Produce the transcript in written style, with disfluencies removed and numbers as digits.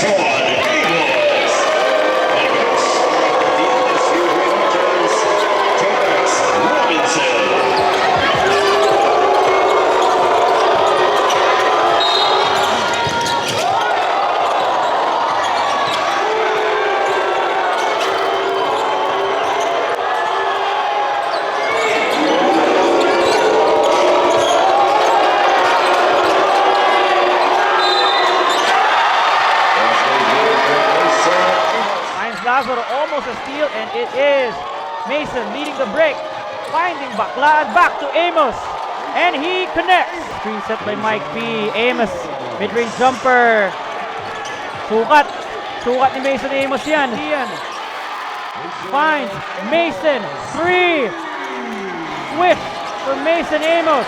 Mason Amos. Against the LSU Hunters, Thomas Robinson. Lazaro almost a steal, and it is Mason leading the break, finding Baclaan back to Amos, and he connects. Screen set by Mike P. Amos, mid-range jumper. Sukat ni Mason Amos yan. Finds Mason, 3. Swift for Mason Amos.